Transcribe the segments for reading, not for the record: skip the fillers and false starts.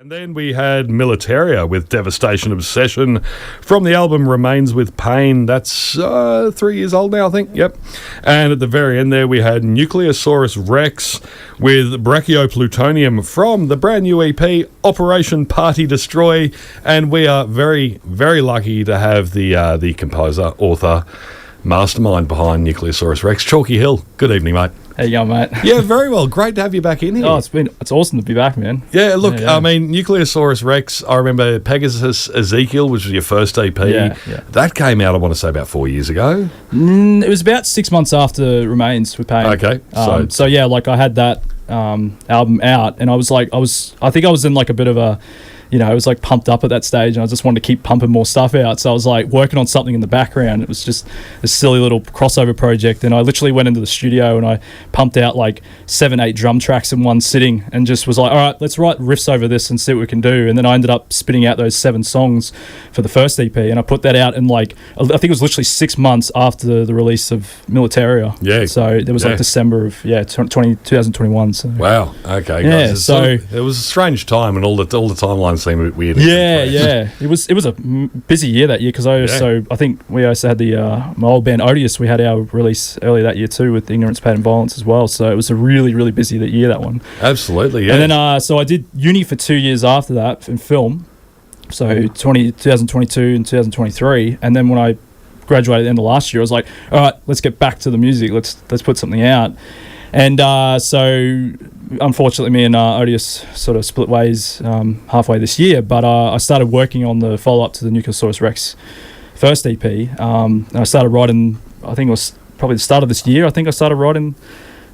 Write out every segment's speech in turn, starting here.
And then we had Militaria with Devastation Obsession from the album Remains with Pain. That's 3 years old now, I think. Yep. And at the very end there, we had Nuclearsaurus Rex with Brachioplutonium from the brand new EP Operation Party Destroy. And we are very, very lucky to have the composer, author, mastermind behind Nuclearsaurus Rex, Chalky Hill. Good evening, mate. How you going, mate? Yeah, very well. Great to have you back in here. Oh, it's awesome to be back, man. Yeah, look, I mean, Nuclearsaurus Rex, I remember Pegasus Ezekiel, which was your first EP. Yeah. That came out, I want to say, about 4 years ago. It was about 6 months after Remains with Pain. Okay. So yeah, like I had that album out, and I think I was in like a bit of a, I was like pumped up at that stage, and I just wanted to keep pumping more stuff out. So I was like working on something in the background. It was just a silly little crossover project, and I literally went into the studio and I pumped out like 7-8 drum tracks in one sitting, and just was like, all right, let's write riffs over this and see what we can do. And then I ended up spitting out those 7 songs for the first EP, and I put that out in like, I think it was literally 6 months after the release of Militaria. Yeah. So it was like December of 2021. So. Wow. Okay. Yeah. Guys. So it was a strange time, and all the timelines seemed a bit weird. Yeah. It was a busy year that year, because I think we also had my old band Odious. We had our release earlier that year too with Ignorance, Pain and Violence as well. So it was a really, really busy year, that one. Absolutely, yeah. And then so I did uni for 2 years after that in film. So 2022 and 2023. And then when I graduated at the end of last year, I was like, all right, let's get back to the music. Let's put something out. And so unfortunately, me and Odious sort of split ways halfway this year, but I started working on the follow-up to the Nuclearsaurus Rex first EP. And I started writing, I think it was probably the start of this year, I started writing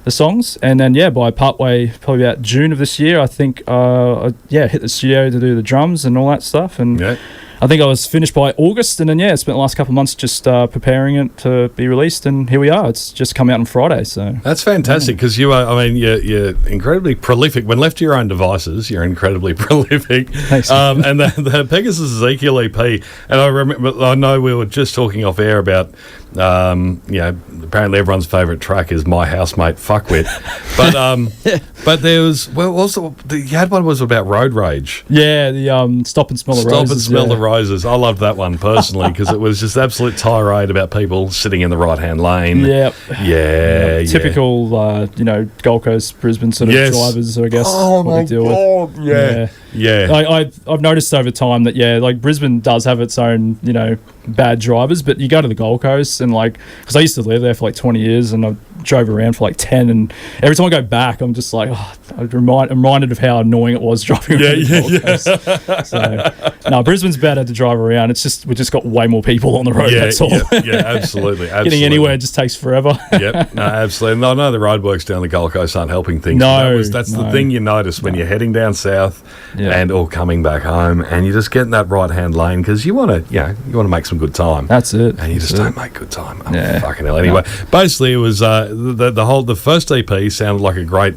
the songs. And then, by partway, probably about June of this year, I think, I hit the studio to do the drums and all that stuff. And I think I was finished by August, and then I spent the last couple of months just preparing it to be released, and here we are. It's just come out on Friday, so that's fantastic, because you're incredibly prolific. When left to your own devices, you're incredibly prolific. Thanks. And the Pegasus Ezekiel EP, and I know we were just talking off air about apparently everyone's favourite track is My Housemate Fuckwit, but there was you had one was about road rage. Yeah, the Stop and Smell the Roses. Stop and Smell the Roses. I loved that one personally, because it was just absolute tirade about people sitting in the right-hand lane. Yep. Yeah. Typical, Gold Coast, Brisbane sort of drivers, I guess. Oh, my God. Yeah. I've noticed over time that, like Brisbane does have its own, bad drivers, but you go to the Gold Coast and because I used to live there for like 20 years and I drove around for like 10, and every time I go back, I'm just like, I'm reminded of how annoying it was driving around the Gold Coast. So, no, Brisbane's better to drive around. It's just, we just got way more people on the road, that's all. Yeah, absolutely. Getting anywhere just takes forever. Yep, no, absolutely. No, I know the roadworks down the Gold Coast aren't helping things. That's the thing you notice when you're heading down south or coming back home, and you just get in that right-hand lane, because you want to make some good time. That's it. And you just don't make good time. Oh, fucking hell. Anyway, basically it was the first EP sounded like a great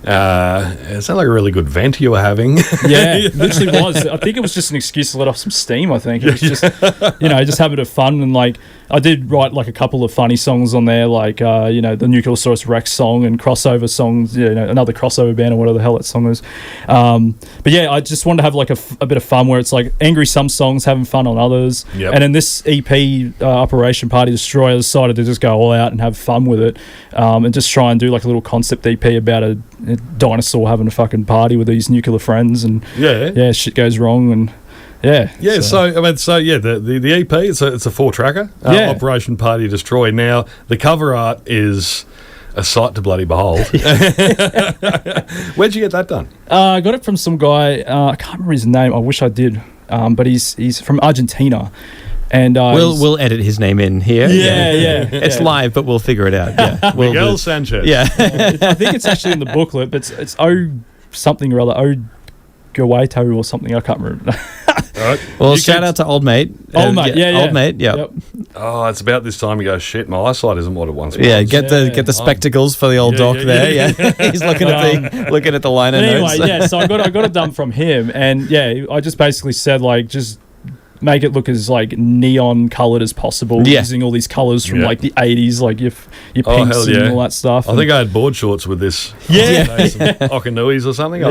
it sounded like a really good vent you were having. Yeah, it literally was. I think it was just an excuse to let off some steam. I think it was just just have a bit of fun, and like I did write like a couple of funny songs on there, like the Nuclearsaurus Rex song and crossover songs, another crossover band or whatever the hell that song is. But I just wanted to have like a bit of fun, where it's like angry some songs, having fun on others. Yep. And in this EP, Operation Party Destroy, I decided to just go all out and have fun with it, and just try and do like a little concept EP about a dinosaur having a fucking party with these nuclear friends, and shit goes wrong, and the EP, it's a 4-tracker, Operation Party Destroy. Now the cover art is a sight to bloody behold. Where'd you get that done? I got it from some guy, I can't remember his name, I wish I did, but he's from Argentina. And we'll edit his name in here. Yeah. It's live, but we'll figure it out. Yeah, Miguel Sanchez. Yeah, I think it's actually in the booklet, but it's O something or other, O Gawaito or something. I can't remember. All right. Well, shout out to old mate. Old mate. Yep. Oh, it's about this time you go, shit, my eyesight isn't what it once was. Yeah, get the spectacles for the old doc there. Yeah. He's looking at the liner notes. Anyway, so I got it done from him, and I just basically said like just make it look as like neon coloured as possible, using all these colours from like the 80s, like your pinks and all that stuff. I think I had board shorts with this. Some Okanuis or something.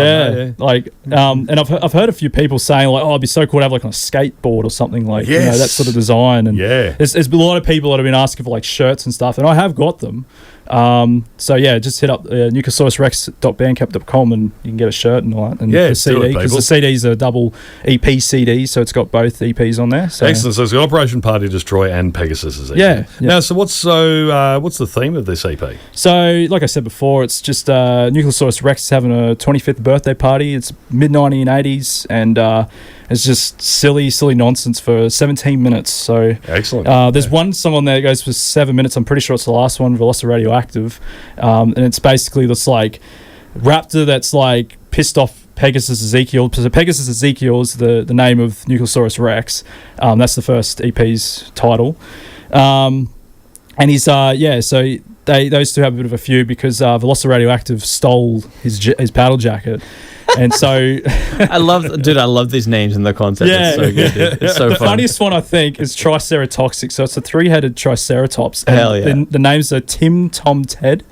Like and I've heard a few people saying like, oh, it'd be so cool to have like on a skateboard or something, like that sort of design. And there's a lot of people that have been asking for like shirts and stuff, and I have got them. So just hit up nuclearsaurusrex.bandcamp.com and you can get a shirt and all that, and the CD, because the CD's a double EP CD, so it's got both EPs on there. So. Excellent. So it's got Operation Party Destroy and Pegasus's EP. Now, so what's the theme of this EP? So, like I said before, it's just Nuclearsaurus Rex is having a 25th birthday party. It's mid-1980s, and it's just silly nonsense for 17 minutes. So excellent. There's one song on there that goes for 7 minutes. I'm pretty sure it's the last one, Radioactive, and it's basically this like raptor that's like pissed off Pegasus Ezekiel. So Pegasus Ezekiel is the name of Nuclearsaurus Rex. That's the first EP's title, and he's so those two have a bit of a feud because Radioactive stole his paddle jacket. And so I love these names and the concept. It's so good, dude. It's so the fun. funniest one I think is Triceratoxic. So it's a 3-headed Triceratops. And Hell yeah. The names are Tim, Tom, Ted.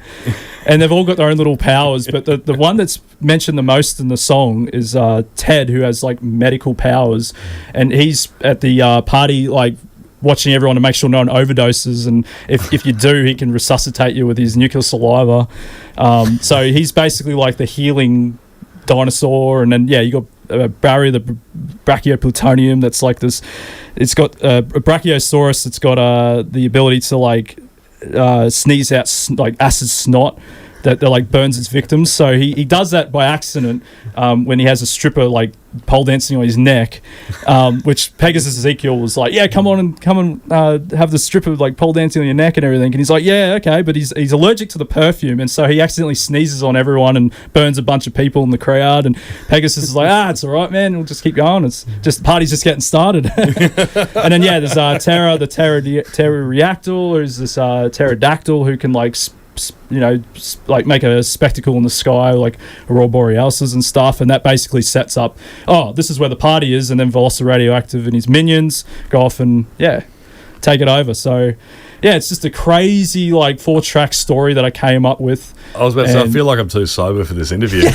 And they've all got their own little powers. But the one that's mentioned the most in the song is Ted, who has like medical powers. And he's at the party like watching everyone to make sure no one overdoses, and if you do, he can resuscitate you with his nuclear saliva. So he's basically like the healing dinosaur. And then you got Barry the brachioplutonium, that's like this. It's got a brachiosaurus that's got the ability to like sneeze out like acid snot that like burns its victims. So he does that by accident when he has a stripper like pole dancing on his neck, which Pegasus Ezekiel was like, come on have the stripper like pole dancing on your neck and everything. And he's like, okay, but he's allergic to the perfume, and so he accidentally sneezes on everyone and burns a bunch of people in the crowd. And Pegasus is like, it's all right, man, we'll just keep going. It's just party's just getting started. And then there's Terra, the pterodactyl, or is this pterodactyl who can like like make a spectacle in the sky like aurora borealis and stuff, and that basically sets up this is where the party is, and then Radioactive and his minions go off and take it over. So it's just a crazy like 4-track story that I came up with. I was about to say, I feel like I'm too sober for this interview. So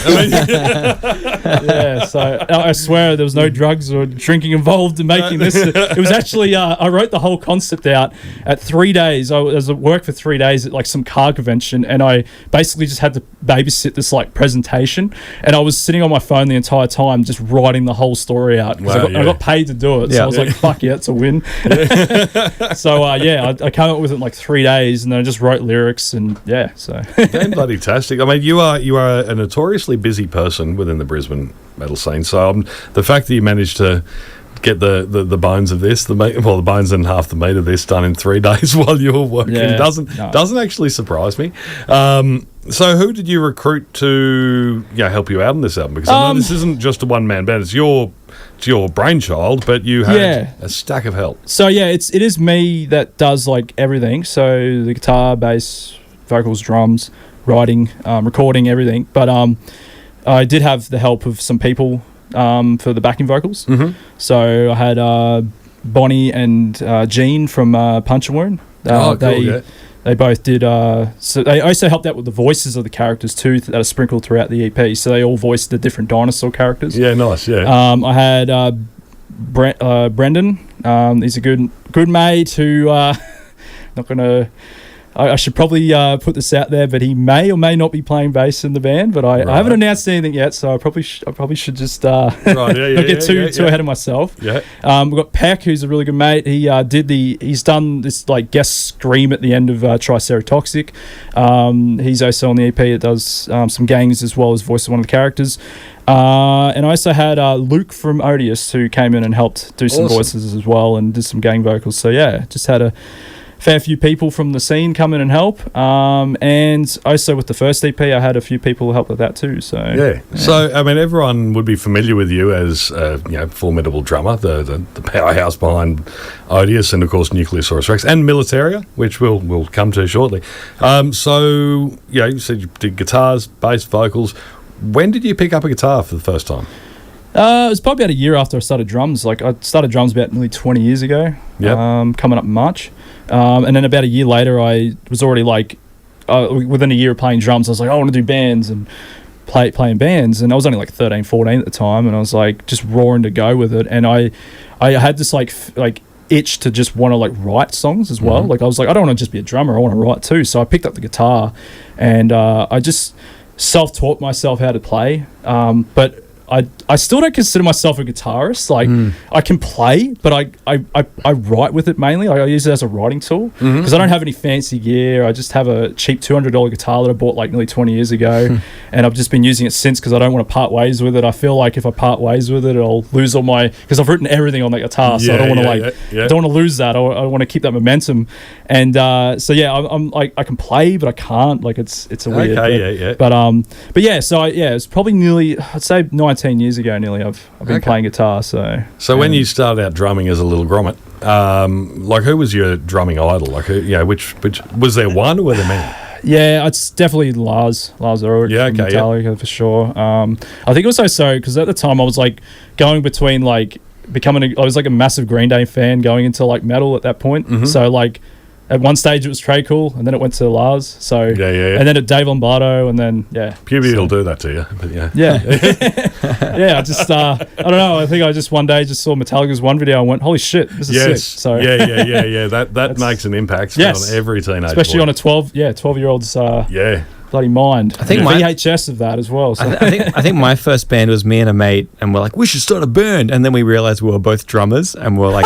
I swear there was no drugs or drinking involved in making this. It was actually, I wrote the whole concept out at 3 days. I was at work for 3 days at like some car convention, and I basically just had to babysit this like presentation, and I was sitting on my phone the entire time just writing the whole story out because I got paid to do it. So I was like, fuck yeah, it's a win. So I came up with it in like 3 days, and then I just wrote lyrics, and so bloody tastic. I mean, you are a notoriously busy person within the Brisbane metal scene. So the fact that you managed to get the bones of this, the bones and half the meat of this done in 3 days while you were working doesn't actually surprise me. So who did you recruit to have you out on this album? Because I know this isn't just a one-man band. It's your brainchild, but you had a stack of help. So it is me that does like everything. So the guitar, bass, vocals, drums, writing, recording, everything. But I did have the help of some people for the backing vocals. Mm-hmm. So I had Bonnie and Jean from Punch and Wound. They both did. So they also helped out with the voices of the characters too that are sprinkled throughout the EP. So they all voiced the different dinosaur characters. Yeah, nice. Yeah. I had Brendan. He's a good mate who not gonna. I should probably put this out there, but he may or may not be playing bass in the band. But I haven't announced anything yet, so I probably should just not get too ahead of myself. Yeah. We've got Peck, who's a really good mate. He's done this like guest scream at the end of Triceratoxic. He's also on the EP. It does some gangs as well as voice of one of the characters. And I also had Luke from Odious, who came in and helped do some voices as well and did some gang vocals. So just had a fair few people from the scene come in and help, and also with the first EP I had a few people help with that too. So So I mean, everyone would be familiar with you as formidable drummer, the powerhouse behind Odious, and of course Nuclearsaurus Rex and Militaria, which we'll come to shortly. So you said you did guitars, bass, vocals. When did you pick up a guitar for the first time? It was probably about a year after I started drums. Like, I started drums about nearly 20 years ago. Coming up in March. And then about a year later, I was already like, within a year of playing drums, I was like, I want to do bands and playing bands. And I was only like 13, 14 at the time, and I was like just roaring to go with it. And I had this like itch to just want to like write songs as well. Like, I was like, I don't want to just be a drummer, I want to write too. So I picked up the guitar, and I just self-taught myself how to play. But I still don't consider myself a guitarist. Like, I can play, but I write with it mainly. I use it as a writing tool because I don't have any fancy gear. I just have a cheap $200 guitar that I bought like nearly 20 years ago, and I've just been using it since because I don't want to part ways with it. I feel like if I part ways with it, I'll lose all my, because I've written everything on that guitar, so I don't want to don't want to lose that. I want to keep that momentum, and so yeah, I'm like, I can play, but I can't. Like, it's a weird. But yeah, so it's probably nearly, I'd say 19 years ago nearly I've been playing guitar. So when you started out drumming as a little grommet, like, who was your drumming idol? Like, who, which was there one or were there many? Yeah, it's definitely Lars Ulrich from Metallica for sure. I think also because at the time I was like going between like I was like a massive Green Day fan going into like metal at that point. So like at one stage it was Trey Cool, and then it went to Lars. So and then at Dave Lombardo, and then puberty will do that to you. But I just I don't know. I think I just one day just saw Metallica's one video and went, holy shit, this is sick. So that makes an impact on every teenager, especially on a 12-year-old's bloody mind. I think VHS of that as well. So. I think my first band was me and a mate, and we're like, we should start a band, and then we realized we were both drummers, and we're like,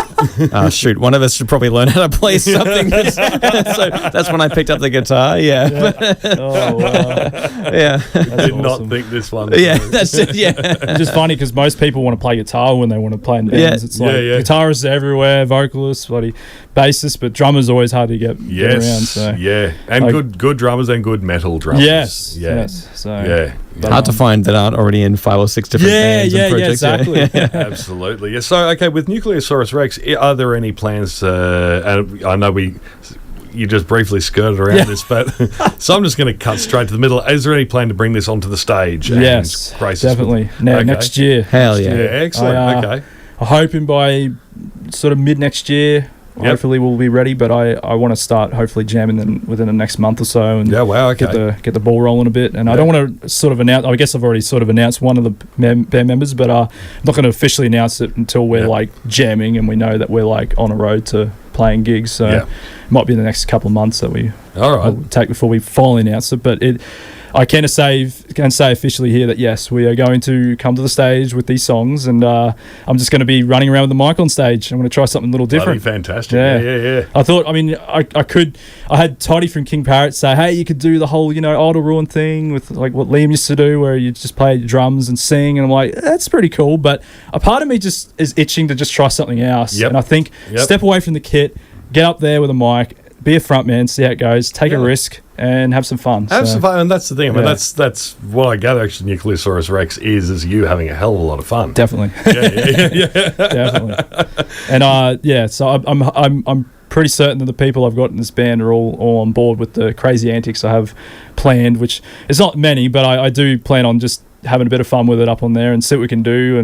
shoot, one of us should probably learn how to play something. So that's when I picked up the guitar. Oh wow. I did not think this one. That's it. It's just funny because most people want to play guitar when they want to play in bands. It's like guitarists are everywhere, vocalists, bloody bassists, but drummers are always hard to get around. So. And like, good drummers and good metal drummers. Yes. So hard to find that aren't already in 5 or 6 different bands and projects. Exactly. Absolutely. Yeah. So with Nuclearsaurus Rex, are there any plans? And I know you just briefly skirted around this, but so I'm just going to cut straight to the middle. Is there any plan to bring this onto the stage? Yes, definitely. Next year. Hell yeah. Excellent. I'm hoping by sort of mid next year. Hopefully we'll be ready, but I want to start hopefully jamming them within the next month or so, and get the ball rolling a bit. And I don't want to sort of announce. I guess I've already sort of announced one of the band members, but I'm not going to officially announce it until we're like jamming and we know that we're like on a road to playing gigs. So it might be in the next couple of months that we take before we finally announce it. But I can say officially here that yes, we are going to come to the stage with these songs, and I'm just going to be running around with the mic on stage. I'm going to try something a little different. Bloody fantastic. Yeah. I thought, I had Toddy from King Parrot say, hey, you could do the whole, Idle Ruin thing with like what Liam used to do, where you just play drums and sing, and I'm like, that's pretty cool, but a part of me just is itching to just try something else. And I think step away from the kit, get up there with a mic, be a front man, see how it goes, take a risk, and have some fun. Some fun, and that's the thing. I mean, that's what I gather. Actually, Nuclearsaurus Rex is you having a hell of a lot of fun. Definitely. Definitely. And so I'm pretty certain that the people I've got in this band are all on board with the crazy antics I have planned, which is not many, but I do plan on just having a bit of fun with it up on there and see what we can do,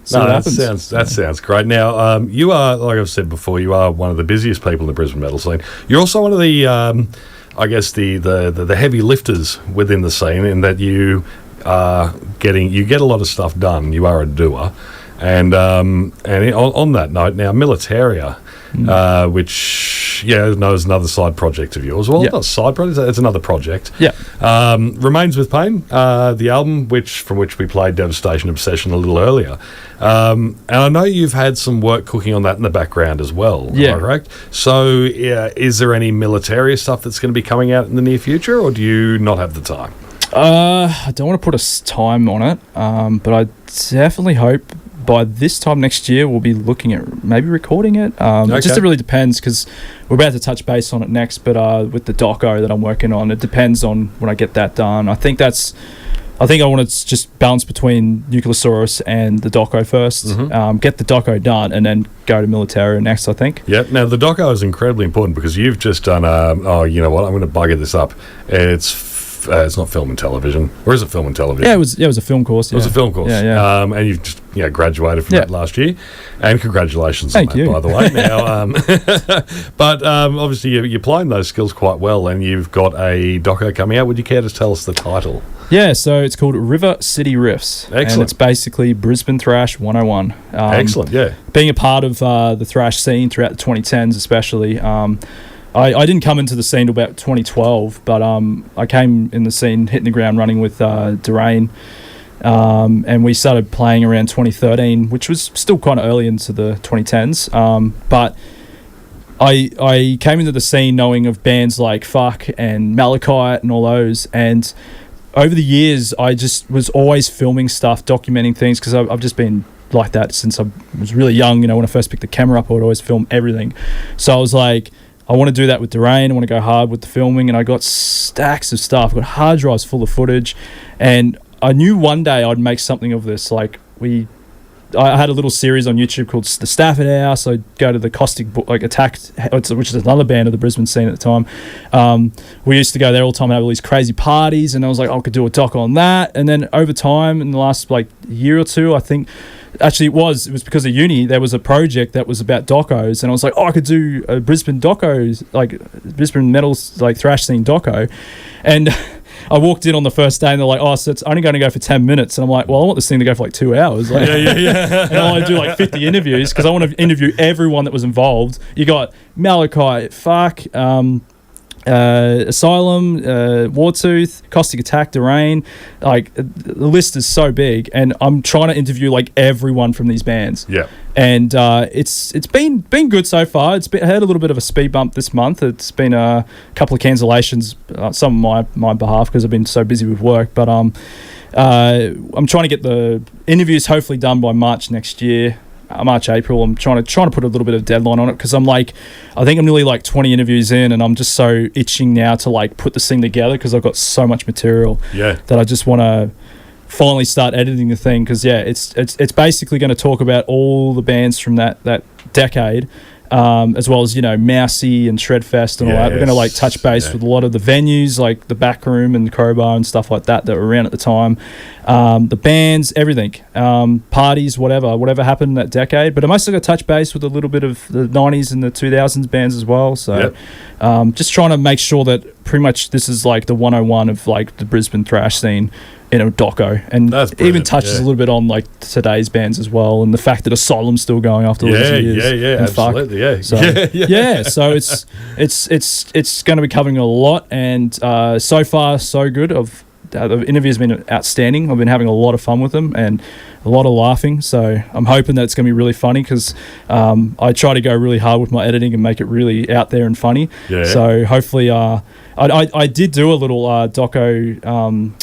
That sounds great. Now, you are, like I've said before, you are one of the busiest people in the Brisbane metal scene. You're also one of the, I guess, the heavy lifters within the scene, in that you get a lot of stuff done. You are a doer, and on that note, now Militaria, which is another side project of yours. Well, not side project; it's another project. Remains with Pain, the album from which we played Devastation Obsession a little earlier, and I know you've had some work cooking on that in the background as well. Am I correct? So, is there any Militaria stuff that's going to be coming out in the near future, or do you not have the time? I don't want to put a time on it, but I definitely hope by this time next year we'll be looking at maybe recording it. It just really depends, because we're about to touch base on it next, but with the doco that I'm working on, it depends on when I get that done. I think I want to just balance between Nuclearsaurus and the doco first, get the doco done, and then go to Militaria next, I think. Now the doco is incredibly important, because you've just done I'm going to bugger this up. It's it's not film and television, or is it film and television? Yeah, it was a film course. It was a film course. Yeah. And you've just graduated from that last year, and congratulations Thank on that, you. by the way. Now, but obviously you're applying those skills quite well, and you've got a doco coming out. Would you care to tell us the title? Yeah, so it's called River City Riffs. Excellent. And it's basically Brisbane Thrash 101. Excellent, yeah. Being a part of the thrash scene throughout the 2010s especially, I didn't come into the scene till about 2012, but I came in the scene hitting the ground running with Durain, and we started playing around 2013, which was still kind of early into the 2010s, but I came into the scene knowing of bands like Fuck and Malachite and all those, and over the years I just was always filming stuff, documenting things, because I've just been like that since I was really young. When I first picked the camera up, I would always film everything. So I was like, I want to do that with Durain. I want to go hard with the filming, and I got stacks of stuff. I got hard drives full of footage, and I knew one day I'd make something of this. Like I had a little series on YouTube called The Stafford House. I'd go to the Caustic Attack, which is another band of the Brisbane scene at the time. We used to go there all the time and have all these crazy parties, and I was like, I could do a doc on that. And then over time, in the last year or two, I think, actually it was because of uni, there was a project that was about docos, and I was like, I could do a Brisbane docos, Brisbane metal thrash scene doco. And I walked in on the first day and they're like, so it's only going to go for 10 minutes. And I'm like, well, I want this thing to go for 2 hours. Yeah. And I want to do 50 interviews because I want to interview everyone that was involved. You got Malachite, Fuck, Asylum, Wartooth, Caustic Attack, Durain. The list is so big, and I'm trying to interview everyone from these bands. Yeah. And it's been good so far. I had a little bit of a speed bump this month. It's been a couple of cancellations, some on my behalf because I've been so busy with work. But I'm trying to get the interviews hopefully done by March next year. March, April. I'm trying to put a little bit of deadline on it because I think I'm nearly 20 interviews in, and I'm just so itching now to put this thing together because I've got so much material that I just want to finally start editing the thing, because it's basically going to talk about all the bands from that decade, as well as Mousy and Shredfest and all that. We're going to touch base with a lot of the venues, like the Back Room and the Crowbar and stuff like that were around at the time, the bands, everything, parties, whatever happened in that decade. But I'm also going to touch base with a little bit of the 90s and the 2000s bands as well. So just trying to make sure that pretty much this is the 101 of the Brisbane thrash scene in a doco, and even touches a little bit on today's bands as well, and the fact that Asylum's still going after all these years. Absolutely. So it's going to be covering a lot, and so far so good. The interview's been outstanding. I've been having a lot of fun with them and a lot of laughing, so I'm hoping that it's going to be really funny, because I try to go really hard with my editing and make it really out there and funny. So hopefully I did do a little doco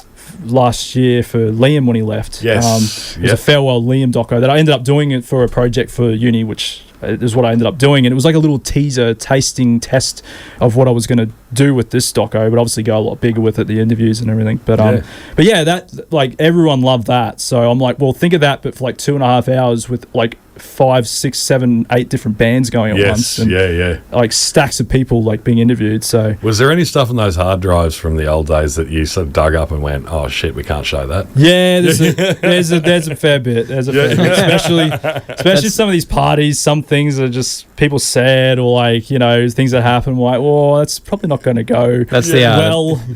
last year for Liam when he left. It was a farewell Liam doco that I ended up doing it for a project for uni, which is what I ended up doing, and it was a little teaser tasting test of what I was going to do with this doco, but obviously go a lot bigger with it, the interviews and everything. But that everyone loved that, so I'm well, think of that, but for 2.5 hours with 5, 6, 7, 8 different bands going at once, and stacks of people being interviewed. So was there any stuff on those hard drives from the old days that you sort of dug up and went, oh shit, we can't show that? There's a fair bit. There's a fair bit, especially some of these parties. Some things are just people said, or things that happen. Well, that's probably not going to go. That's the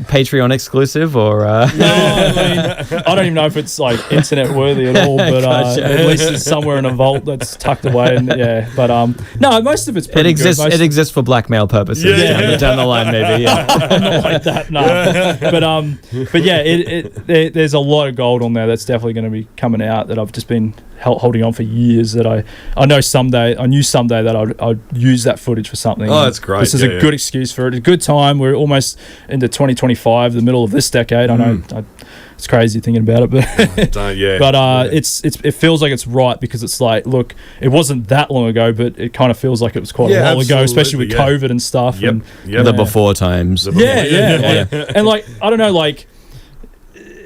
Patreon exclusive, or no? I don't even know if it's internet worthy at all, but at least it's somewhere in a vault that's tucked away. And but no, most of it's pretty good. It exists for blackmail purposes down the line, maybe. Not like that, no. But there's a lot of gold on there that's definitely going to be coming out that I've just been holding on for years, that I knew someday that I'd use that footage for something. Oh, that's great. This is a good excuse for it. A good time. We're almost into 2025, the middle of this decade. I know it's crazy thinking about it, but it feels like it's right, because it's look, it wasn't that long ago, but it kind of feels like it was quite a while ago, especially with COVID and stuff. And the before times. And I don't know,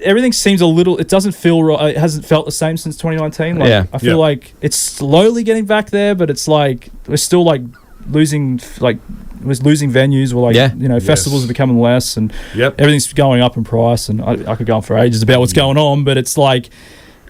everything seems a little, it doesn't feel right. It hasn't felt the same since 2019. I feel like it's slowly getting back there, but it's we're still losing was losing venues, or like festivals are becoming less, and everything's going up in price. And I could go on for ages about what's going on, but it's like,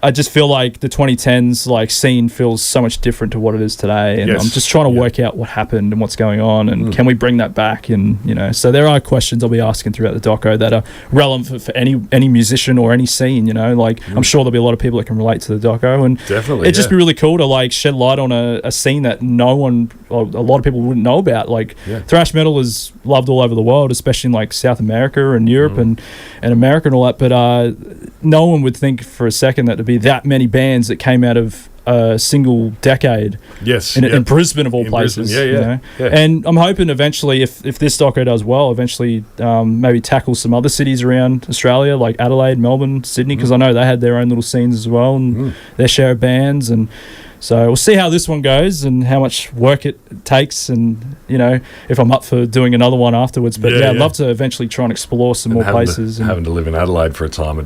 I just feel like the 2010s like scene feels so much different to what it is today, and I'm just trying to work out what happened and what's going on, and can we bring that back? And so there are questions I'll be asking throughout the doco that are relevant for any musician or any scene. Like I'm sure there'll be a lot of people that can relate to the doco, and definitely it'd just be really cool to like shed light on a scene that no one, or a lot of people wouldn't know about. Like thrash metal is loved all over the world, especially in like South America and Europe and America and all that, but no one would think for a second that there'd be that many bands that came out of a single decade in Brisbane of all places. And I'm hoping eventually, if this doco does well, eventually maybe tackle some other cities around Australia, like Adelaide, Melbourne, Sydney, because I know they had their own little scenes as well, and their share of bands. And so we'll see how this one goes and how much work it takes, and if I'm up for doing another one afterwards. But I'd love to eventually try and explore some more places. Having to live in Adelaide for a time,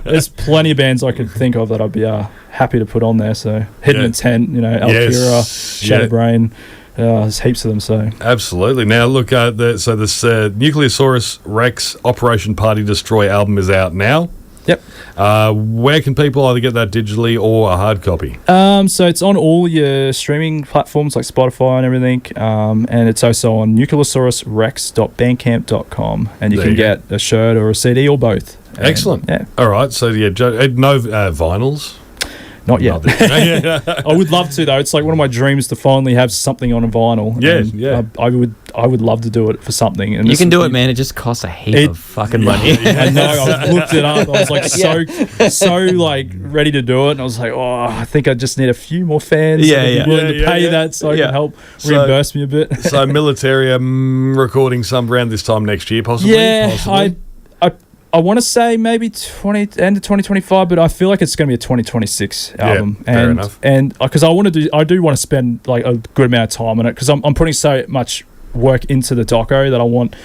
there's plenty of bands I could think of that I'd be happy to put on there. So Hidden Intent, Alpura, Shatterbrain. There's heaps of them. So absolutely. Now look, this Nuclearsaurus Rex Operation Party Destroy album is out now. Yep. Where can people either get that digitally or a hard copy? So it's on all your streaming platforms like Spotify and everything, and it's also on nuclearsaurusrex.bandcamp.com, and you can get a shirt or a CD or both. Excellent. All right. So no vinyls. Not yet. I would love to though. It's like one of my dreams to finally have something on a vinyl. I would love to do it for something. And you can do it, man. It just costs a heap of fucking money. I know. I looked it up. I was like so like ready to do it, and I was like, I think I just need a few more fans. Willing to pay that so I can help reimburse me a bit. So Militaria recording some around this time next year, possibly. Possibly. I want to say maybe end of 2025, but I feel like it's going to be a 2026 album. Fair enough. And because I do want to spend like a good amount of time on it, because I'm putting so much work into the doco that I want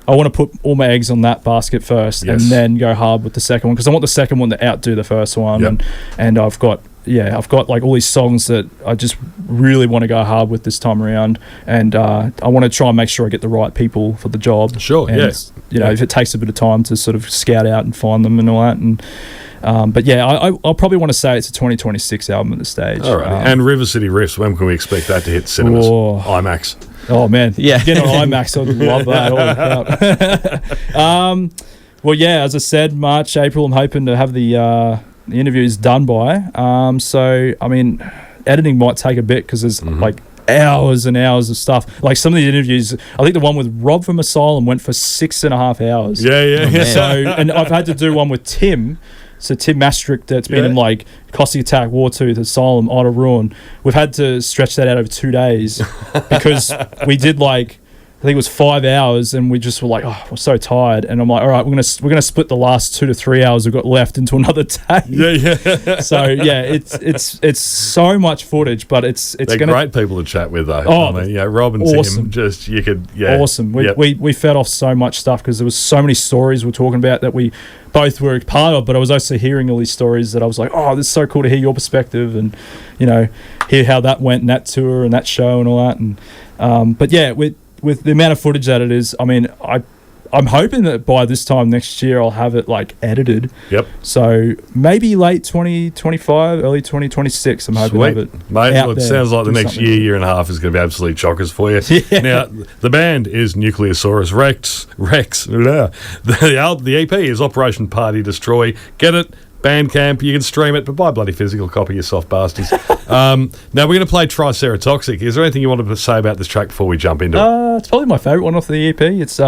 to put all my eggs on that basket first, and then go hard with the second one, because I want the second one to outdo the first one. And I've got like all these songs that I just really want to go hard with this time around, and I want to try and make sure I get the right people for the job. Sure, and, if it takes a bit of time to sort of scout out and find them and all that, and but I'll probably want to say it's a 2026 album at this stage. All right, and River City Riffs, when can we expect that to hit cinemas? IMAX. Oh man, get on IMAX. I'd love that. Well, as I said, March, April, I'm hoping to have the interviews done by. So I mean, editing might take a bit, because there's like hours and hours of stuff. Like some of the interviews, I think the one with Rob from Asylum went for 6.5 hours. So, and I've had to do one with Tim. So Tim Maastricht, that's been in like Caustic Attack, Wartooth, Asylum, Ida Ruin. We've had to stretch that out over 2 days because we did like, I think it was 5 hours, and we just were like, we're so tired. And I'm like, all right, we're gonna split the last 2 to 3 hours we've got left into another day. So it's so much footage, but they're great people to chat with though. Rob and awesome. Tim, awesome. We fed off so much stuff, because there was so many stories we're talking about that we both were part of, but I was also hearing all these stories that I was like, this is so cool to hear your perspective, and hear how that went, and that tour and that show and all that. And but with the amount of footage that it is, I mean, I'm hoping that by this time next year I'll have it like edited. So maybe late 2025, early 2026. I'm hoping to have it. Mate, it sounds like the next year and a half is going to be absolute chockers for you. Now, the band is Nuclearsaurus Rex. The EP is Operation Party Destroy. Get it? Bandcamp, you can stream it, but buy a bloody physical copy, you soft bastards. Now we're going to play Triceratoxic. Is there anything you wanted to say about this track before we jump into it? It's probably my favourite one off the EP. It's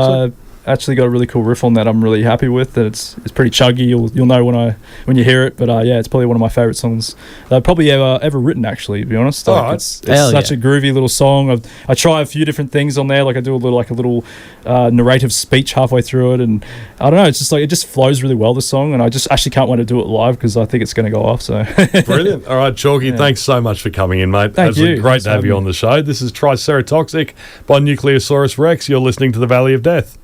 actually got a really cool riff on that I'm really happy with. That it's pretty chuggy. You'll know when you hear it. But it's probably one of my favourite songs that I've probably ever written, actually, to be honest. It's such a groovy little song. I try a few different things on there. Like I do a little narrative speech halfway through it, and I don't know, it's just like it just flows really well, the song, and I just actually can't wait to do it live, because I think it's going to go off. So brilliant. All right, Chalky, thanks so much for coming in, mate. Thank you. Great to have you on the show. This is Triceratoxic by Nuclearsaurus Rex. You're listening to The Valley of Death.